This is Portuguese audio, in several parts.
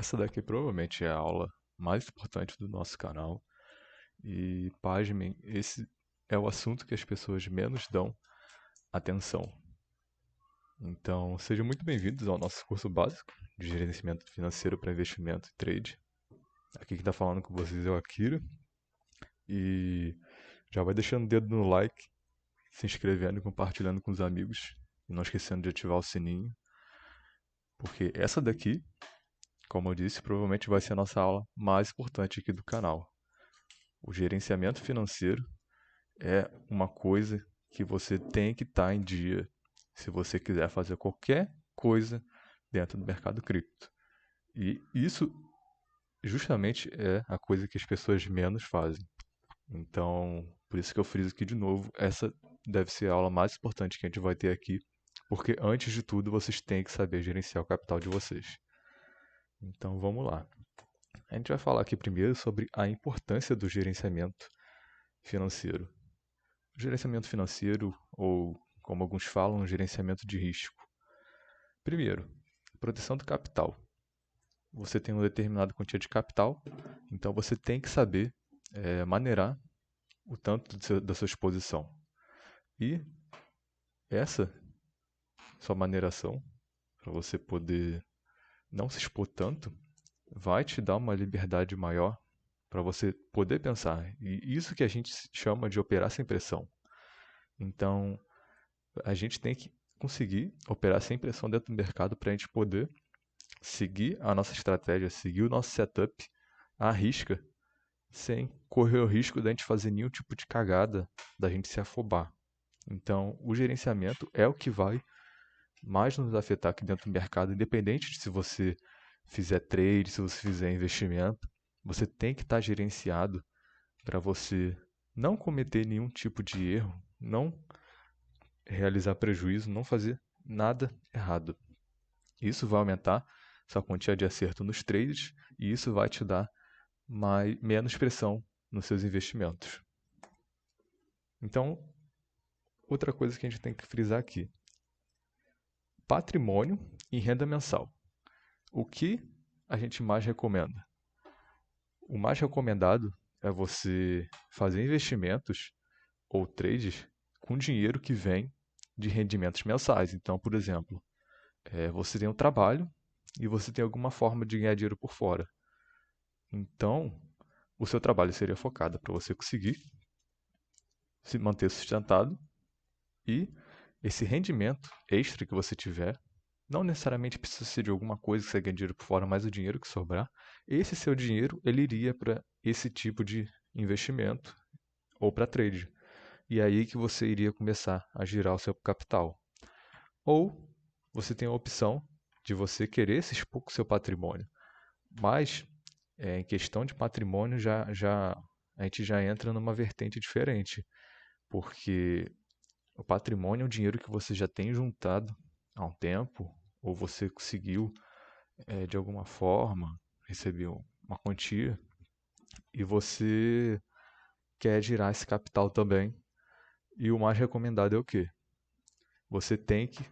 Essa daqui provavelmente é a aula mais importante do nosso canal. E, pasmem, esse é o assunto que as pessoas menos dão atenção. Então, sejam muito bem-vindos ao nosso curso básico de gerenciamento financeiro para investimento e trade. Aqui quem está falando com vocês é o Akira. E já vai deixando o dedo no like, se inscrevendo e compartilhando com os amigos. E não esquecendo de ativar o sininho. Porque essa daqui, como eu disse, provavelmente vai ser a nossa aula mais importante aqui do canal. O gerenciamento financeiro é uma coisa que você tem que estar em dia se você quiser fazer qualquer coisa dentro do mercado cripto. E isso justamente é a coisa que as pessoas menos fazem. Então, por isso que eu friso aqui de novo, essa deve ser a aula mais importante que a gente vai ter aqui, porque antes de tudo vocês têm que saber gerenciar o capital de vocês. Então, vamos lá. A gente vai falar aqui primeiro sobre a importância do gerenciamento financeiro. O gerenciamento financeiro, ou como alguns falam, gerenciamento de risco. Primeiro, proteção do capital. Você tem uma determinada quantia de capital, então você tem que saber maneirar o tanto da sua exposição. E essa sua maneiração, para você poder não se expor tanto, vai te dar uma liberdade maior para você poder pensar. E isso que a gente chama de operar sem pressão. Então, a gente tem que conseguir operar sem pressão dentro do mercado para a gente poder seguir a nossa estratégia, seguir o nosso setup à risca, sem correr o risco da gente fazer nenhum tipo de cagada, da gente se afobar. Então, o gerenciamento é o que vai mais nos afetar aqui dentro do mercado, independente de se você fizer trade, se você fizer investimento, você tem que estar gerenciado para você não cometer nenhum tipo de erro, não realizar prejuízo, não fazer nada errado. Isso vai aumentar sua quantia de acerto nos trades e isso vai te dar menos pressão nos seus investimentos. Então, outra coisa que a gente tem que frisar aqui: patrimônio e renda mensal. O que a gente mais recomenda? O mais recomendado é você fazer investimentos ou trades com dinheiro que vem de rendimentos mensais. Então, por exemplo, você tem um trabalho e você tem alguma forma de ganhar dinheiro por fora. Então, o seu trabalho seria focado para você conseguir se manter sustentado e esse rendimento extra que você tiver, não necessariamente precisa ser de alguma coisa que você ganha dinheiro por fora, mas o dinheiro que sobrar, esse seu dinheiro ele iria para esse tipo de investimento ou para trade. E é aí que você iria começar a girar o seu capital. Ou você tem a opção de você querer se expor com o seu patrimônio. Mas, em questão de patrimônio, a gente já entra numa vertente diferente. Porque o patrimônio é o dinheiro que você já tem juntado há um tempo, ou você conseguiu, de alguma forma, receber uma quantia, e você quer girar esse capital também. E o mais recomendado é o quê? Você tem que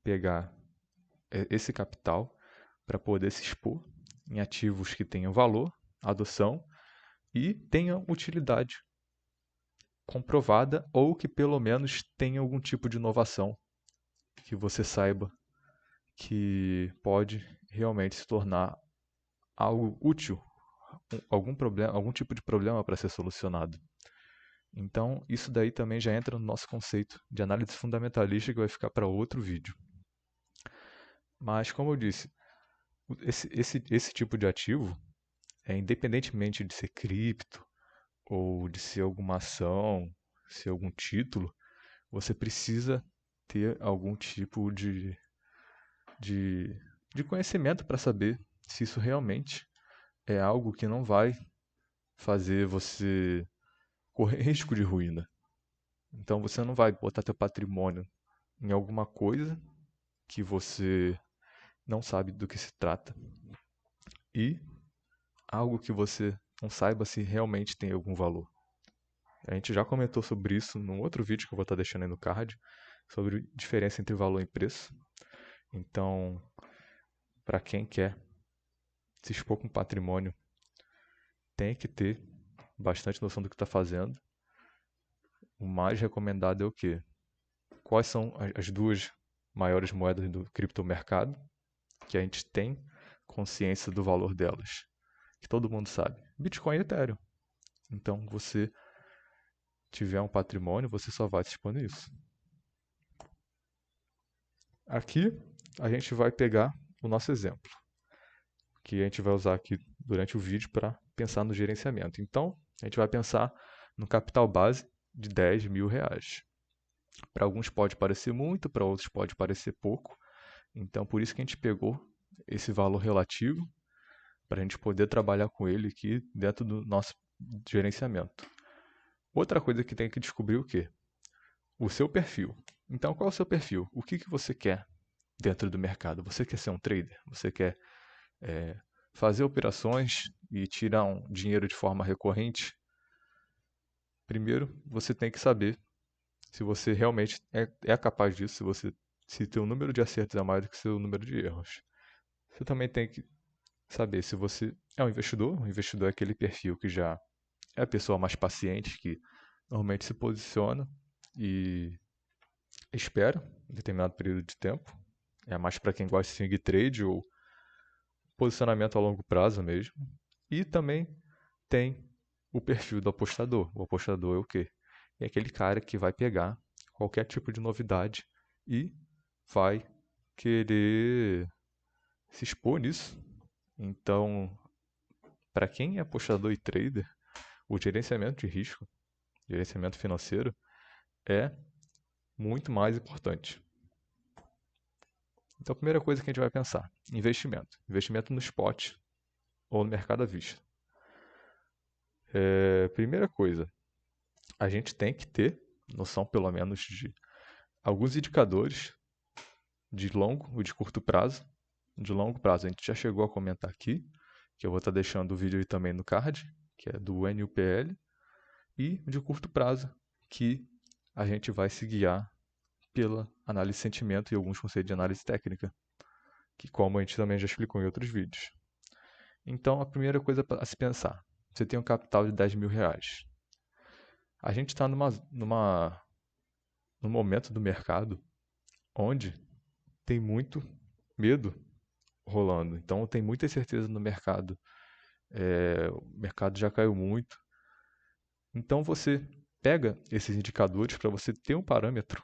pegar esse capital para poder se expor em ativos que tenham valor, adoção e tenham utilidade comprovada ou que pelo menos tenha algum tipo de inovação que você saiba que pode realmente se tornar algo útil, algum problema, algum tipo de problema para ser solucionado. Então, isso daí também já entra no nosso conceito de análise fundamentalista que vai ficar para outro vídeo. Mas, como eu disse, esse tipo de ativo, independentemente de ser cripto ou de ser alguma ação, ser algum título, você precisa ter algum tipo de, de conhecimento para saber se isso realmente é algo que não vai fazer você correr risco de ruína. Então você não vai botar teu patrimônio em alguma coisa que você não sabe do que se trata e algo que você não saiba se realmente tem algum valor. A gente já comentou sobre isso num outro vídeo que eu vou estar deixando aí no card, sobre a diferença entre valor e preço. Então, para quem quer se expor com patrimônio, tem que ter bastante noção do que está fazendo. O mais recomendado é o quê? Quais são as duas maiores moedas do criptomercado, que a gente tem consciência do valor delas, que todo mundo sabe. Bitcoin e Ethereum. Então, você tiver um patrimônio, você só vai se expor nisso. Aqui, a gente vai pegar o nosso exemplo, que a gente vai usar aqui durante o vídeo para pensar no gerenciamento. Então, a gente vai pensar no capital base de R$ 10.000. Para alguns pode parecer muito, para outros pode parecer pouco. Então, por isso que a gente pegou esse valor relativo para a gente poder trabalhar com ele aqui dentro do nosso gerenciamento. Outra coisa que tem que descobrir o quê? O seu perfil. Então, qual é o seu perfil? O que você quer dentro do mercado? Você quer ser um trader? Você quer fazer operações e tirar um dinheiro de forma recorrente? Primeiro, você tem que saber se você realmente é capaz disso, se teu número de acertos é maior do que seu número de erros. Você também tem que saber se você é um investidor. O investidor é aquele perfil que já é a pessoa mais paciente, que normalmente se posiciona e espera um determinado período de tempo. É mais para quem gosta de swing trade ou posicionamento a longo prazo mesmo. E também tem o perfil do apostador. O apostador é o quê? É aquele cara que vai pegar qualquer tipo de novidade e vai querer se expor nisso. Então, para quem é apostador e trader, o gerenciamento de risco, gerenciamento financeiro, é muito mais importante. Então, a primeira coisa que a gente vai pensar, investimento. Investimento no spot ou no mercado à vista. Primeira coisa, a gente tem que ter noção, pelo menos, de alguns indicadores de longo ou de curto prazo. De longo prazo, a gente já chegou a comentar aqui, que eu vou estar deixando o vídeo aí também no card, que é do NUPL, e de curto prazo, que a gente vai se guiar pela análise de sentimento e alguns conceitos de análise técnica, que como a gente também já explicou em outros vídeos. Então, a primeira coisa a se pensar, você tem um capital de R$ 10.000. A gente está num momento do mercado onde tem muito medo rolando. Então, tem muita incerteza no mercado. O mercado já caiu muito. Então, você pega esses indicadores para você ter um parâmetro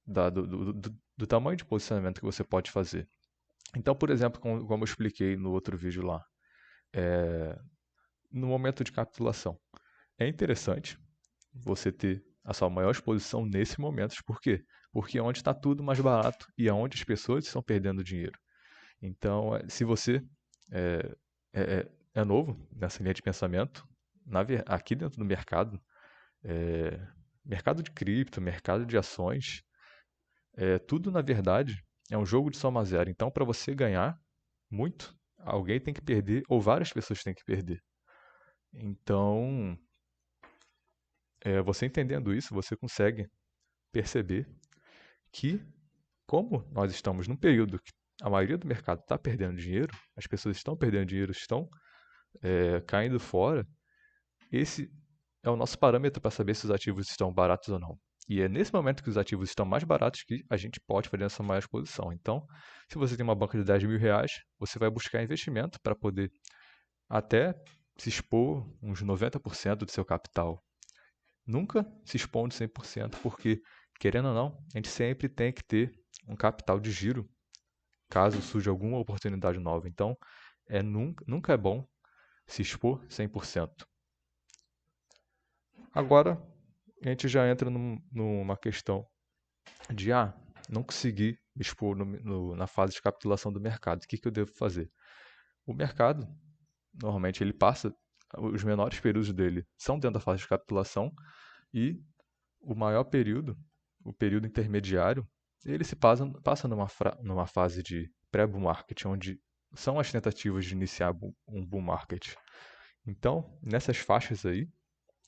do tamanho de posicionamento que você pode fazer. Então, por exemplo, como eu expliquei no outro vídeo lá, no momento de capitulação, é interessante você ter a sua maior exposição nesse momento. Por quê? Porque é onde está tudo mais barato e é onde as pessoas estão perdendo dinheiro. Então, se você é novo nessa linha de pensamento, aqui dentro do mercado, mercado de cripto, mercado de ações, tudo na verdade é um jogo de soma zero. Então, para você ganhar muito, alguém tem que perder ou várias pessoas têm que perder. Então, você entendendo isso, você consegue perceber que, como nós estamos num período que a maioria do mercado está perdendo dinheiro, as pessoas estão perdendo dinheiro, estão caindo fora, esse é o nosso parâmetro para saber se os ativos estão baratos ou não. E é nesse momento que os ativos estão mais baratos que a gente pode fazer essa maior exposição. Então, se você tem uma banca de R$ 10.000, você vai buscar investimento para poder até se expor uns 90% do seu capital. Nunca se expondo 100%, porque, querendo ou não, a gente sempre tem que ter um capital de giro, caso surja alguma oportunidade nova. Então, nunca é bom se expor 100%. Agora, a gente já entra numa questão de, não conseguir me expor na fase de capitulação do mercado. O que eu devo fazer? O mercado, normalmente, ele passa, os menores períodos dele são dentro da fase de capitulação e o maior período, o período intermediário, ele se passa numa fase de pré-bull market, onde são as tentativas de iniciar um bull market. Então, nessas faixas aí,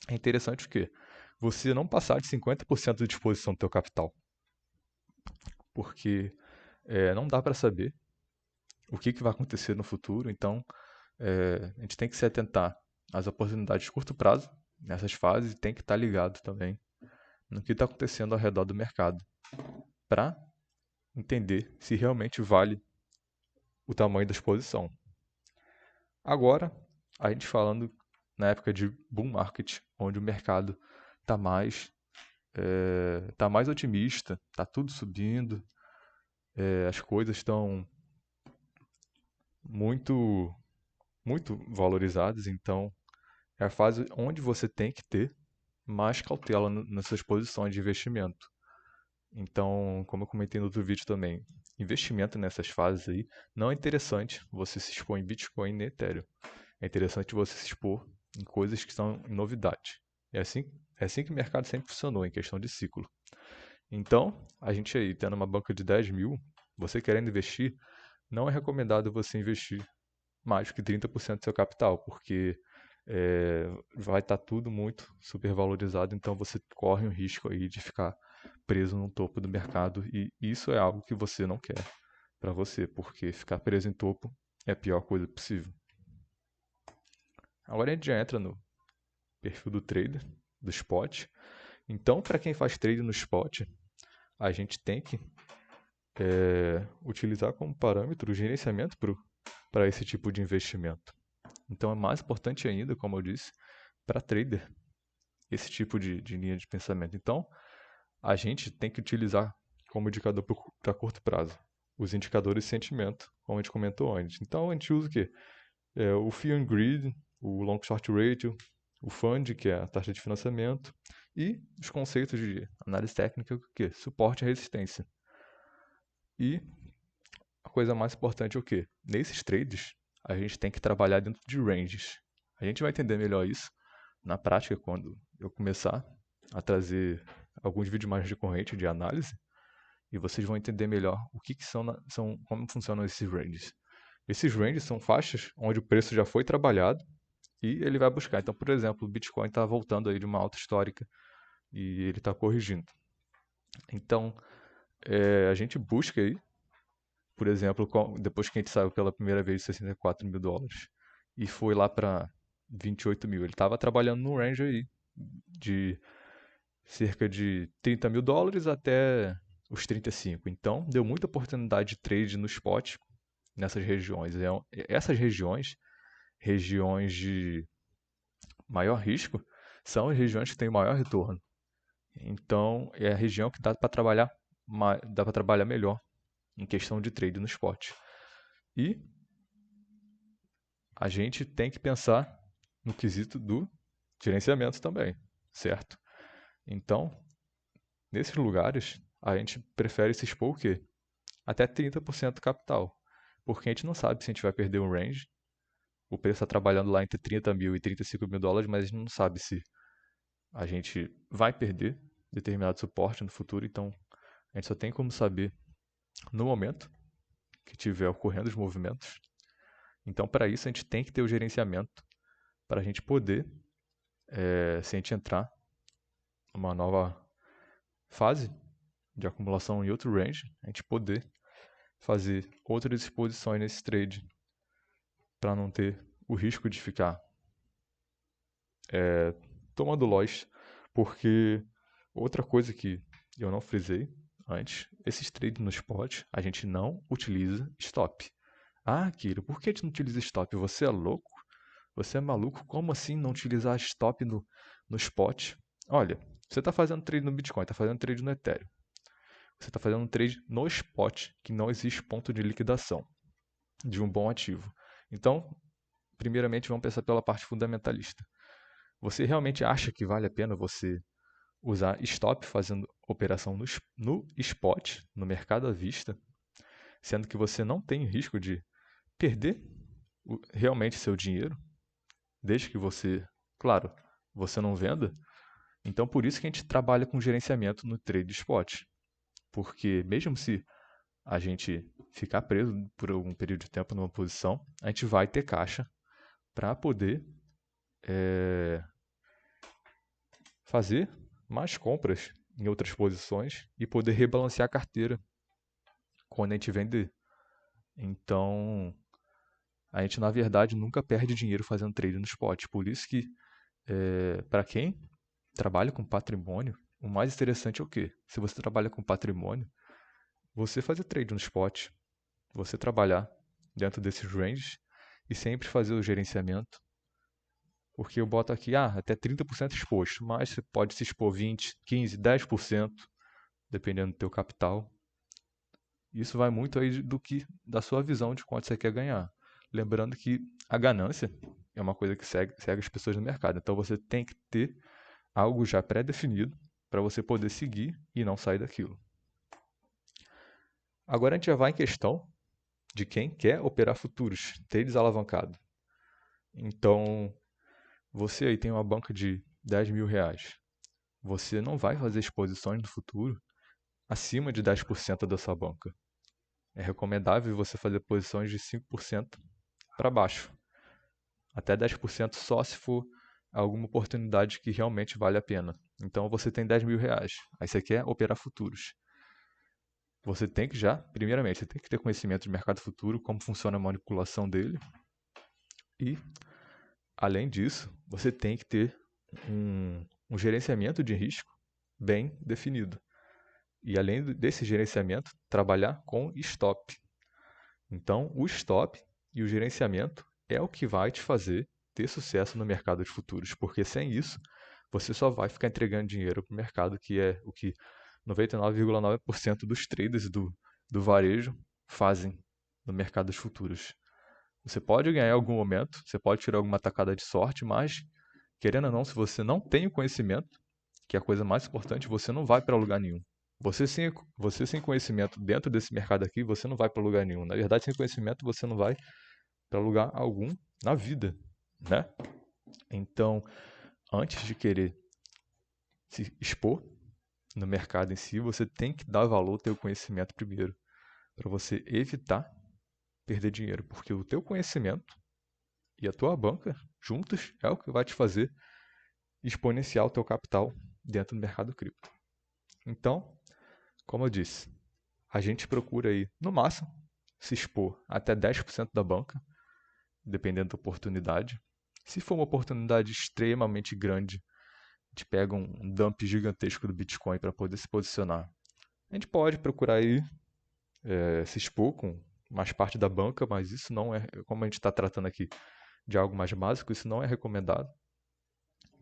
é interessante o quê? Você não passar de 50% de disposição do teu capital. Porque não dá para saber o que vai acontecer no futuro. Então, A gente tem que se atentar às oportunidades de curto prazo nessas fases e tem que estar ligado também no que está acontecendo ao redor do mercado para entender se realmente vale o tamanho da exposição. Agora, a gente falando na época de bull market, onde o mercado está mais otimista, está tudo subindo, as coisas estão muito, muito valorizadas, então é a fase onde você tem que ter mais cautela nas suas posições de investimento. Então, como eu comentei no outro vídeo também, investimento nessas fases aí não é interessante você se expor em Bitcoin e Ethereum. É interessante você se expor em coisas que são novidade. É assim que o mercado sempre funcionou, em questão de ciclo. Então, a gente aí, tendo uma banca de 10 mil, você querendo investir, não é recomendado você investir mais que 30% do seu capital, porque vai estar tudo muito supervalorizado, então você corre o risco aí de ficar preso no topo do mercado, e isso é algo que você não quer para você, porque ficar preso em topo é a pior coisa possível. Agora a gente já entra no perfil do trader, do spot. Então, para quem faz trade no spot, a gente tem que utilizar como parâmetro o gerenciamento para esse tipo de investimento. Então, é mais importante ainda, como eu disse, para trader, esse tipo de linha de pensamento. Então, a gente tem que utilizar como indicador para curto prazo os indicadores de sentimento, como a gente comentou antes. Então, a gente usa o quê? O Fear and Greed, o Long Short Ratio, o FUND, que é a taxa de financiamento, e os conceitos de análise técnica, que é suporte e resistência. E a coisa mais importante é o quê? Nesses trades, a gente tem que trabalhar dentro de ranges. A gente vai entender melhor isso na prática quando eu começar a trazer alguns vídeos mais recorrentes de análise, e vocês vão entender melhor o que são, como funcionam esses ranges. Esses ranges são faixas onde o preço já foi trabalhado e ele vai buscar. Então, por exemplo, o Bitcoin está voltando aí de uma alta histórica e ele está corrigindo. Então, a gente busca aí, por exemplo, depois que a gente saiu pela primeira vez de 64 mil dólares e foi lá para 28 mil, ele estava trabalhando no range aí de cerca de 30 mil dólares até os 35. Então, deu muita oportunidade de trade no spot nessas regiões. Essas regiões de maior risco, são as regiões que têm maior retorno. Então, é a região que dá para trabalhar melhor em questão de trade no spot. E a gente tem que pensar no quesito do gerenciamento também, certo? Então, nesses lugares, a gente prefere se expor o quê? Até 30% do capital. Porque a gente não sabe se a gente vai perder um range. O preço está trabalhando lá entre 30 mil e 35 mil dólares, mas a gente não sabe se a gente vai perder determinado suporte no futuro. Então, a gente só tem como saber no momento que tiver ocorrendo os movimentos. Então, para isso, a gente tem que ter o gerenciamento para a gente poder, se a gente entrar numa nova fase de acumulação em outro range, a gente poder fazer outras exposições nesse trade para não ter o risco de ficar tomando loss, porque outra coisa que eu não frisei antes, esses trades no spot, a gente não utiliza stop. Ah, Kiro, por que a gente não utiliza stop? Você é louco? Você é maluco? Como assim não utilizar stop no spot? Olha, você está fazendo trade no Bitcoin, está fazendo trade no Ethereum. Você está fazendo um trade no spot, que não existe ponto de liquidação de um bom ativo. Então, primeiramente, vamos pensar pela parte fundamentalista. Você realmente acha que vale a pena você usar stop fazendo operação no spot, no mercado à vista, sendo que você não tem risco de perder realmente seu dinheiro, desde que você, claro, você não venda? Então, por isso que a gente trabalha com gerenciamento no trade spot. Porque mesmo se a gente ficar preso por algum período de tempo numa posição, a gente vai ter caixa para poder fazer mais compras em outras posições e poder rebalancear a carteira quando a gente vender. Então, a gente, na verdade, nunca perde dinheiro fazendo trade no spot. Por isso que, para quem trabalha com patrimônio, o mais interessante é o quê? Se você trabalha com patrimônio, você fazer trade no spot, você trabalhar dentro desses ranges e sempre fazer o gerenciamento. Porque eu boto aqui, até 30% exposto, mas você pode se expor 20, 15, 10%, dependendo do teu capital. Isso vai muito aí da sua visão de quanto você quer ganhar. Lembrando que a ganância é uma coisa que segue as pessoas no mercado. Então você tem que ter algo já pré-definido para você poder seguir e não sair daquilo. Agora a gente já vai em questão de quem quer operar futuros, ter desalavancado. Então, você aí tem uma banca de 10 mil reais. Você não vai fazer exposições no futuro acima de 10% da sua banca. É recomendável você fazer posições de 5% para baixo. Até 10% só se for alguma oportunidade que realmente vale a pena. Então você tem 10 mil reais. Aí você quer operar futuros. Você tem que primeiramente, você tem que ter conhecimento de mercado futuro, como funciona a manipulação dele. E, além disso, você tem que ter um gerenciamento de risco bem definido. E além desse gerenciamento, trabalhar com stop. Então, o stop e o gerenciamento é o que vai te fazer ter sucesso no mercado de futuros, porque sem isso, você só vai ficar entregando dinheiro para o mercado, que é o que 99,9% dos traders do varejo fazem no mercado de futuros. Você pode ganhar em algum momento, você pode tirar alguma tacada de sorte, mas, querendo ou não, se você não tem o conhecimento, que é a coisa mais importante, você não vai para lugar nenhum. Você sem conhecimento dentro desse mercado aqui, você não vai para lugar nenhum. Na verdade, sem conhecimento, você não vai para lugar algum na vida, né? Então, antes de querer se expor no mercado em si, você tem que dar valor ao teu conhecimento primeiro, para você evitar perder dinheiro, porque o teu conhecimento e a tua banca juntas é o que vai te fazer exponenciar o teu capital dentro do mercado cripto. Então, como eu disse, a gente procura aí, no máximo, se expor até 10% da banca, dependendo da oportunidade. Se for uma oportunidade extremamente grande, a gente pega um dump gigantesco do Bitcoin para poder se posicionar. A gente pode procurar aí se expor com mais parte da banca, mas isso não é, como a gente está tratando aqui de algo mais básico, isso não é recomendado,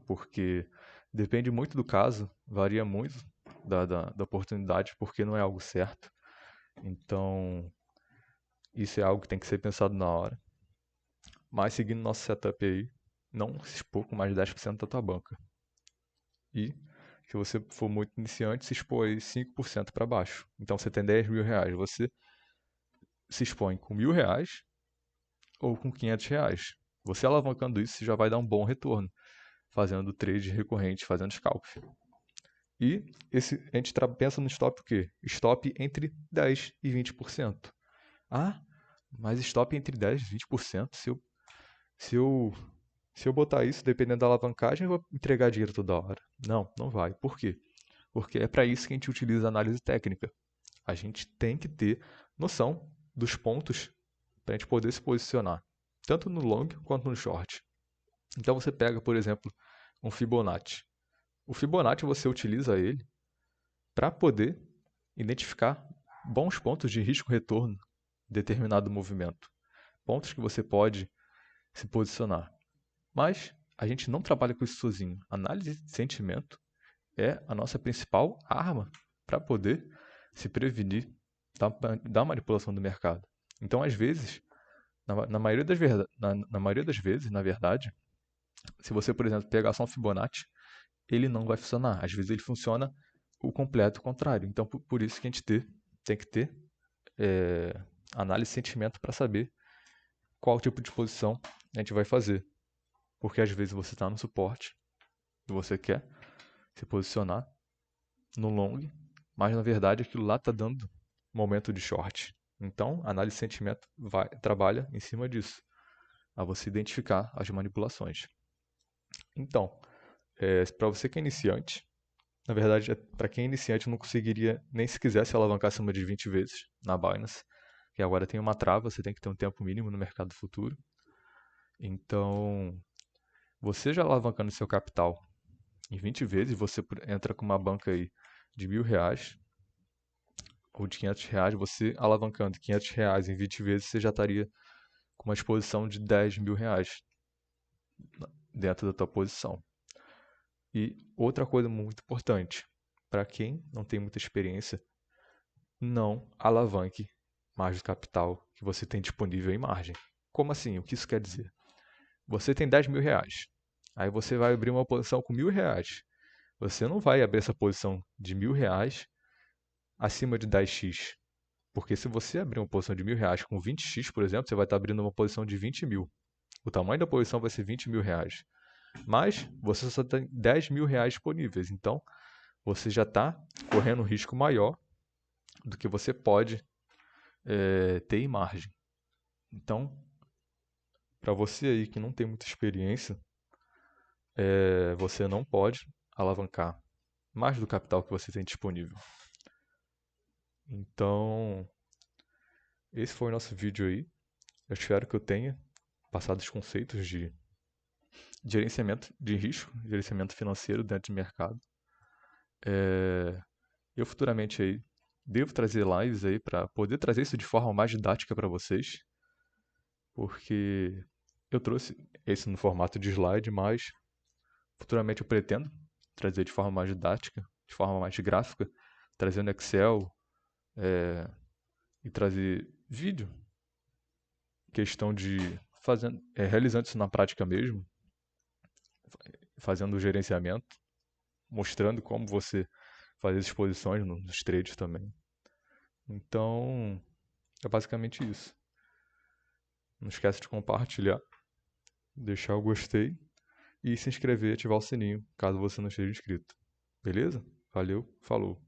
porque depende muito do caso, varia muito da oportunidade, porque não é algo certo. Então, isso é algo que tem que ser pensado na hora. Mas seguindo nosso setup aí, não se expor com mais de 10% da tua banca. E, se você for muito iniciante, se expor aí 5% para baixo. Então, você tem 10 mil reais. Você se expõe com R$ 1.000 ou com R$ 500. Você alavancando isso, você já vai dar um bom retorno, fazendo trade recorrente, fazendo scalp. E a gente pensa no stop o quê? Stop entre 10% e 20%. Mas stop entre 10% e 20%, se eu botar isso, dependendo da alavancagem, eu vou entregar dinheiro toda hora. Não, não vai. Por quê? Porque é para isso que a gente utiliza a análise técnica. A gente tem que ter noção dos pontos para a gente poder se posicionar, tanto no long quanto no short. Então você pega, por exemplo, um Fibonacci. O Fibonacci você utiliza ele para poder identificar bons pontos de risco-retorno em determinado movimento. Pontos que você pode se posicionar. Mas a gente não trabalha com isso sozinho. Análise de sentimento é a nossa principal arma para poder se prevenir da manipulação do mercado. Então, às vezes, na maioria das vezes, na verdade, se você, por exemplo, pegar só um Fibonacci, ele não vai funcionar. Às vezes ele funciona o completo contrário. Então, por isso que a gente tem que ter análise de sentimento para saber qual tipo de posição a gente vai fazer. Porque às vezes você está no suporte e você quer se posicionar no long, mas na verdade aquilo lá está dando momento de short. Então, a análise de sentimento trabalha em cima disso, a você identificar as manipulações. Então, para você que é iniciante, na verdade, para quem é iniciante, não conseguiria nem se quisesse alavancar acima de 20 vezes na Binance, que agora tem uma trava, você tem que ter um tempo mínimo no mercado futuro. Então, você já alavancando seu capital em 20 vezes, você entra com uma banca aí de R$ 1.000 ou de R$ 500, você alavancando R$ 500 em 20 vezes, você já estaria com uma exposição de R$ 10.000 dentro da tua posição. E outra coisa muito importante, para quem não tem muita experiência, não alavanque mais do capital que você tem disponível em margem. Como assim? O que isso quer dizer? Você tem R$ 10.000, aí você vai abrir uma posição com R$ 1.000. Você não vai abrir essa posição de R$ 1.000 acima de 10x. Porque se você abrir uma posição de R$ 1.000 com 20x, por exemplo, você vai estar abrindo uma posição de 20 mil. O tamanho da posição vai ser R$ 20.000. Mas você só tem R$ 10.000 disponíveis. Então, você já está correndo um risco maior do que você pode ter em margem. Então, para você aí que não tem muita experiência, você não pode alavancar mais do capital que você tem disponível. Então, esse foi o nosso vídeo aí. Eu espero que eu tenha passado os conceitos de gerenciamento de risco, gerenciamento financeiro dentro do mercado. Eu futuramente aí devo trazer lives aí para poder trazer isso de forma mais didática para vocês, porque eu trouxe esse no formato de slide, mas futuramente eu pretendo trazer de forma mais didática, de forma mais gráfica, trazendo Excel e trazer vídeo, questão de realizando isso na prática mesmo, fazendo o gerenciamento, mostrando como você fazer as exposições nos trades também. Então, é basicamente isso. Não esquece de compartilhar, deixar o gostei e se inscrever e ativar o sininho, caso você não esteja inscrito. Beleza? Valeu, falou!